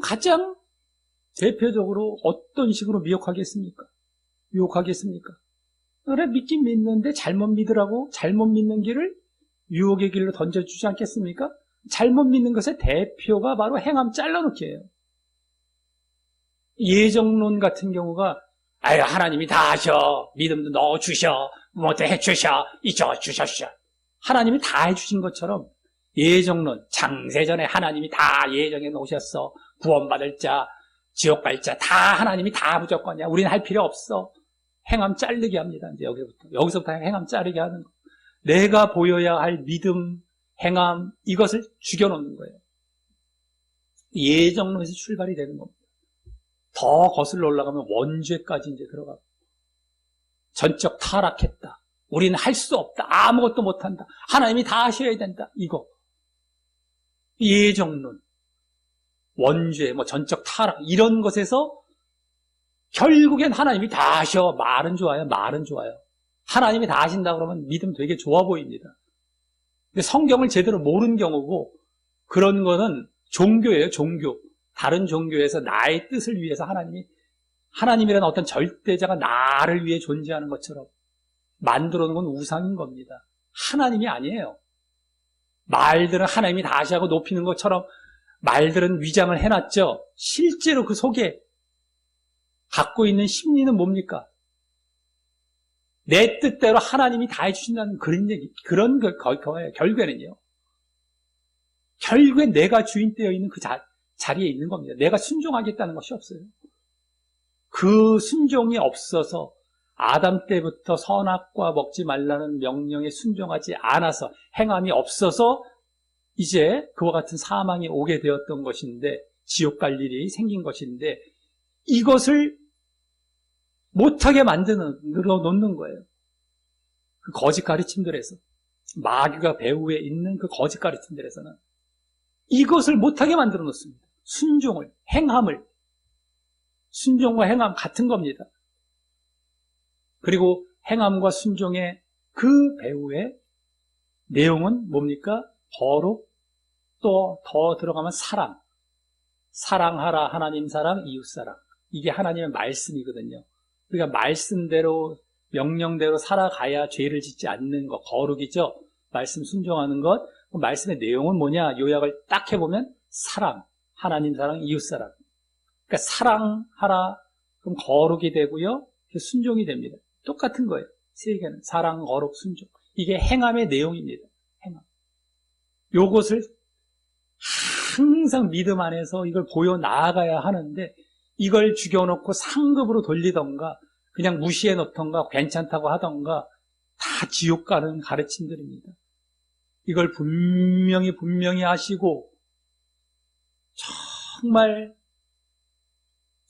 가장 대표적으로 어떤 식으로 유혹하겠습니까? 그래 믿긴 믿는데 잘못 믿으라고 잘못 믿는 길을 유혹의 길로 던져주지 않겠습니까? 잘못 믿는 것의 대표가 바로 행함 잘라놓기예요. 예정론 같은 경우가 아유 하나님이 다 하셔, 믿음도 넣어주셔, 뭐도 해주셔, 이저 주셨어. 하나님이 다 해주신 것처럼 예정론, 장세전에 하나님이 다 예정해 놓으셨어. 구원받을 자, 지옥 갈 자 다 하나님이 다 무조건이야. 우리는 할 필요 없어. 행함 자르게 합니다. 이제 여기서부터 행함 자르게 하는 거. 내가 보여야 할 믿음, 행함, 이것을 죽여놓는 거예요. 예정론에서 출발이 되는 겁니다. 더 거슬러 올라가면 원죄까지 이제 들어가고. 전적 타락했다. 우리는 할 수 없다. 아무것도 못한다. 하나님이 다 하셔야 된다. 이거. 예정론, 원죄, 전적 타락, 이런 것에서 결국엔 하나님이 다 하셔. 말은 좋아요. 말은 좋아요. 하나님이 다 하신다 그러면 믿음 되게 좋아 보입니다. 근데 성경을 제대로 모르는 경우고, 그런 거는 종교예요, 종교. 다른 종교에서 나의 뜻을 위해서 하나님이라는 어떤 절대자가 나를 위해 존재하는 것처럼 만들어 놓은 건 우상인 겁니다. 하나님이 아니에요. 말들은 하나님이 다 하시고 높이는 것처럼 말들은 위장을 해놨죠. 실제로 그 속에 갖고 있는 심리는 뭡니까? 내 뜻대로 하나님이 다 해주신다는 그런 얘기, 그런 거예요. 결국에는요. 결국엔 내가 주인 되어 있는 그 자리에 있는 겁니다. 내가 순종하겠다는 것이 없어요. 그 순종이 없어서 아담 때부터 선악과 먹지 말라는 명령에 순종하지 않아서 행함이 없어서 이제 그와 같은 사망이 오게 되었던 것인데, 지옥 갈 일이 생긴 것인데, 이것을 못하게 늘어놓는 거예요. 그 거짓 가르침들에서, 마귀가 배후에 있는 그 거짓 가르침들에서는 이것을 못하게 만들어 놓습니다. 순종을, 행함을. 순종과 행함 같은 겁니다. 그리고 행함과 순종의 그 배후의 내용은 뭡니까? 거룩, 또 더 들어가면 사랑. 사랑하라, 하나님 사랑, 이웃 사랑. 이게 하나님의 말씀이거든요. 그러니까 말씀대로, 명령대로 살아가야 죄를 짓지 않는 것, 거룩이죠. 말씀 순종하는 것. 그 말씀의 내용은 뭐냐? 요약을 딱 해보면 사랑, 하나님 사랑, 이웃 사랑. 그러니까 사랑하라, 그럼 거룩이 되고요. 순종이 됩니다. 똑같은 거예요. 세 개는 사랑, 거룩, 순종. 이게 행함의 내용입니다. 행함. 요것을 항상 믿음 안에서 이걸 보여 나아가야 하는데, 이걸 죽여놓고 상급으로 돌리던가 그냥 무시해 놓던가 괜찮다고 하던가 다 지옥 가는 가르침들입니다. 이걸 분명히 하시고 정말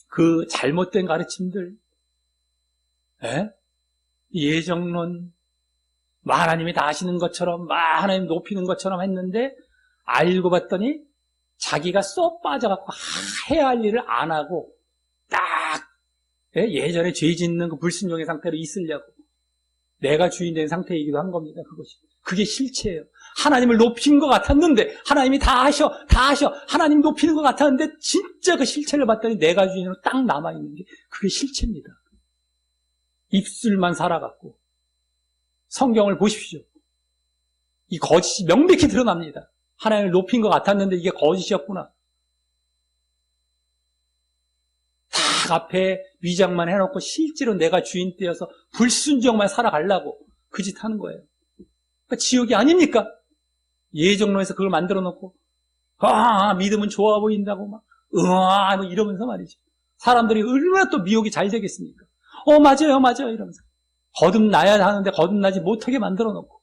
그 잘못된 가르침들, 예정론, 하나님이 다 하시는 것처럼, 하나님 높이는 것처럼 했는데 알고 봤더니 자기가 쏙 빠져갖고 해야 할 일을 안 하고 딱 예전에 죄 짓는 그 불순종의 상태로 있으려고 내가 주인 된 상태이기도 한 겁니다. 그게 실체예요. 하나님을 높인 것 같았는데 하나님이 다 하셔 하나님 높이는 것 같았는데 진짜 그 실체를 봤더니 내가 주인으로 딱 남아있는 게 그게 실체입니다. 입술만 살아갔고. 성경을 보십시오. 이 거짓이 명백히 드러납니다. 하나님을 높인 것 같았는데 이게 거짓이었구나. 딱 앞에 위장만 해놓고 실제로 내가 주인 되어서 불순종만 살아가려고 그 짓 하는 거예요. 그러니까 지옥이 아닙니까? 예정론에서 그걸 만들어 놓고 믿음은 좋아 보인다고 막 이러면서 말이죠. 사람들이 얼마나 또 미혹이 잘 되겠습니까? 맞아요 이러면서 거듭나야 하는데 거듭나지 못하게 만들어 놓고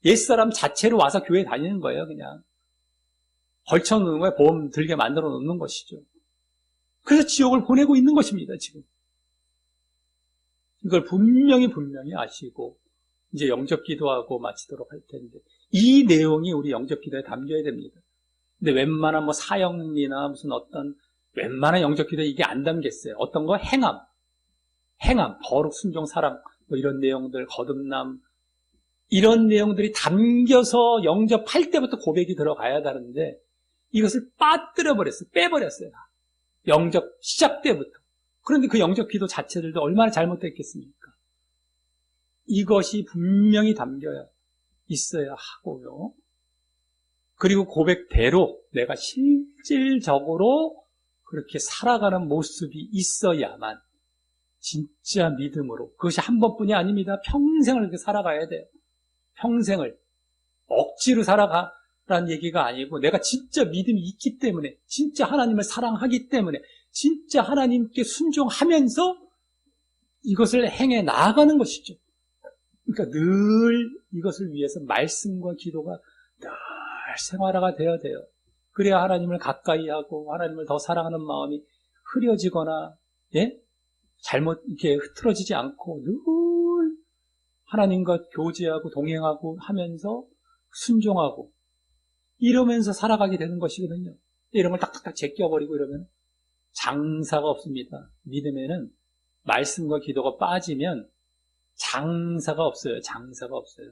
옛사람 자체로 와서 교회 다니는 거예요. 그냥 걸쳐놓는 거예요. 보험 들게 만들어 놓는 것이죠. 그래서 지옥을 보내고 있는 것입니다. 지금 이걸 분명히 아시고 이제 영접 기도하고 마치도록 할 텐데, 이 내용이 우리 영접 기도에 담겨야 됩니다. 근데 웬만한 사형리나 무슨 어떤 웬만한 영접 기도에 이게 안 담겼어요. 어떤 거? 행함, 거룩, 순종, 사랑, 이런 내용들, 거듭남, 이런 내용들이 담겨서 영접할 때부터 고백이 들어가야 되는데 이것을 빠뜨려버렸어요. 빼버렸어요. 영접 시작 때부터. 그런데 그 영접 기도 자체들도 얼마나 잘못됐겠습니까? 이것이 분명히 담겨야 있어야 하고요. 그리고 고백대로 내가 실질적으로 그렇게 살아가는 모습이 있어야만 진짜 믿음으로, 그것이 한 번뿐이 아닙니다. 평생을 그렇게 살아가야 돼요. 평생을 억지로 라는 얘기가 아니고 내가 진짜 믿음이 있기 때문에, 진짜 하나님을 사랑하기 때문에, 진짜 하나님께 순종하면서 이것을 행해 나아가는 것이죠. 그러니까 늘 이것을 위해서 말씀과 기도가 늘 생활화가 되어야 돼요. 그래야 하나님을 가까이 하고 하나님을 더 사랑하는 마음이 흐려지거나, 예? 잘못 이렇게 흐트러지지 않고 늘 하나님과 교제하고 동행하고 하면서 순종하고 이러면서 살아가게 되는 것이거든요. 이런 걸 딱딱딱 제껴버리고 이러면 장사가 없습니다. 믿음에는 말씀과 기도가 빠지면 장사가 없어요. 장사가 없어요.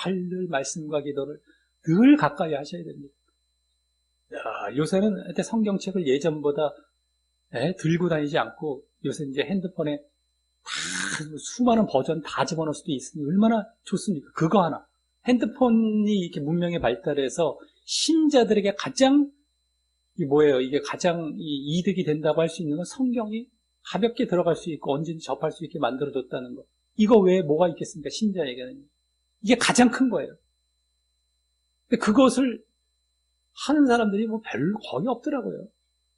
늘 말씀과 기도를 늘 가까이 하셔야 됩니다. 요새는 성경책을 예전보다 들고 다니지 않고 요새 이제 핸드폰에 다 수많은 버전 다 집어넣을 수도 있으니 얼마나 좋습니까? 그거 하나. 핸드폰이 이렇게 문명의 발달해서 신자들에게 가장 이게 가장 이득이 된다고 할 수 있는 건 성경이 가볍게 들어갈 수 있고 언제든지 접할 수 있게 만들어뒀다는 거. 이거 외에 뭐가 있겠습니까? 신자에게는. 이게 가장 큰 거예요. 근데 그것을 하는 사람들이 뭐 별로 거의 없더라고요.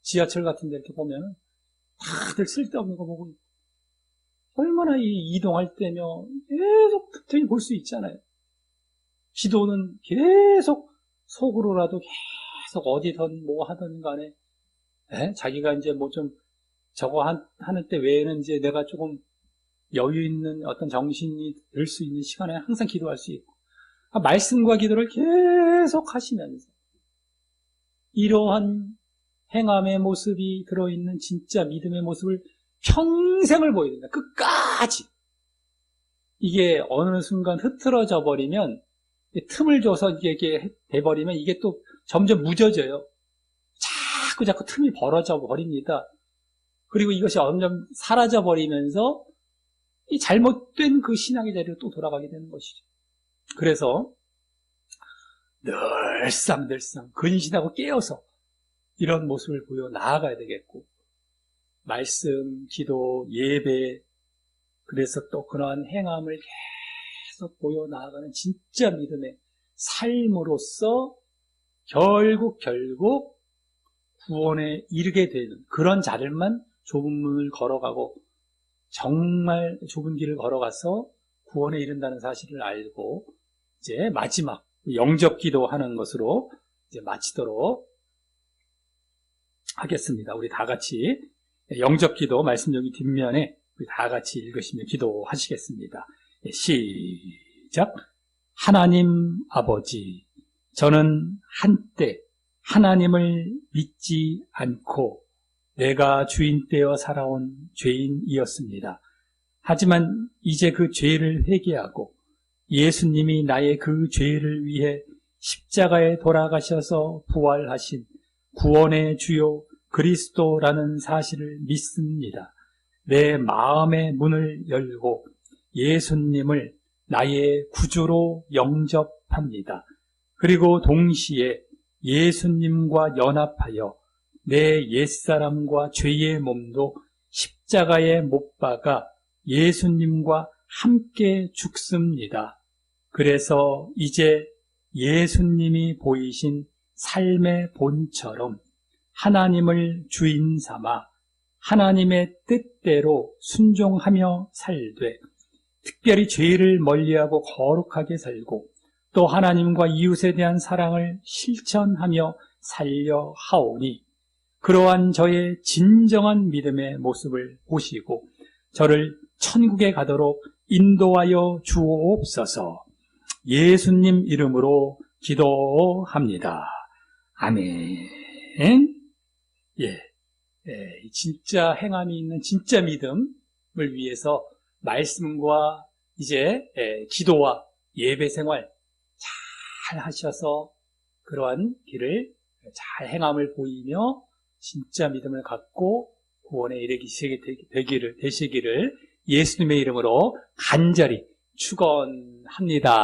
지하철 같은 데 이렇게 보면 다들 쓸데없는 거 보고 있고. 얼마나 이동할 때며 계속 틈틈이 볼 수 있잖아요. 기도는 계속 속으로라도 계속 어디든 뭐 하든 간에 자기가 이제 뭐 좀 저거 하는 때 외에는 이제 내가 조금 여유 있는 어떤 정신이 들 수 있는 시간에 항상 기도할 수 있고, 말씀과 기도를 계속 하시면서 이러한 행함의 모습이 들어있는 진짜 믿음의 모습을 평생을 보여야 된다. 끝까지. 이게 어느 순간 흐트러져 버리면, 틈을 줘서 이게 돼버리면 이게 또 점점 무뎌져요. 자꾸 틈이 벌어져 버립니다. 그리고 이것이 점점 사라져 버리면서 이 잘못된 그 신앙의 자리로 또 돌아가게 되는 것이죠. 그래서 늘상 근신하고 깨어서 이런 모습을 보여 나아가야 되겠고, 말씀, 기도, 예배, 그래서 또 그러한 행함을 계속 보여 나아가는 진짜 믿음의 삶으로써 결국 구원에 이르게 되는 그런 자들만 좁은 문을 걸어가고 정말 좁은 길을 걸어가서 구원에 이른다는 사실을 알고 이제 마지막 영접 기도하는 것으로 이제 마치도록 하겠습니다. 우리 다 같이 영접 기도 말씀 여기 뒷면에 우리 다 같이 읽으시며 기도하시겠습니다. 시작. 하나님 아버지, 저는 한때 하나님을 믿지 않고 내가 주인되어 살아온 죄인이었습니다. 하지만 이제 그 죄를 회개하고 예수님이 나의 그 죄를 위해 십자가에 돌아가셔서 부활하신 구원의 주요 그리스도라는 사실을 믿습니다. 내 마음의 문을 열고 예수님을 나의 구주로 영접합니다. 그리고 동시에 예수님과 연합하여 내 옛사람과 죄의 몸도 십자가에 못 박아 예수님과 함께 죽습니다. 그래서 이제 예수님이 보이신 삶의 본처럼 하나님을 주인 삼아 하나님의 뜻대로 순종하며 살되, 특별히 죄를 멀리하고 거룩하게 살고 또 하나님과 이웃에 대한 사랑을 실천하며 살려 하오니, 그러한 저의 진정한 믿음의 모습을 보시고 저를 천국에 가도록 인도하여 주옵소서. 예수님 이름으로 기도합니다. 아멘. 진짜 행함이 있는 진짜 믿음을 위해서 말씀과 이제 기도와 예배 생활 잘 하셔서 그러한 길을 잘 행함을 보이며 진짜 믿음을 갖고 구원에 되시기를 예수님의 이름으로 간절히 축원합니다.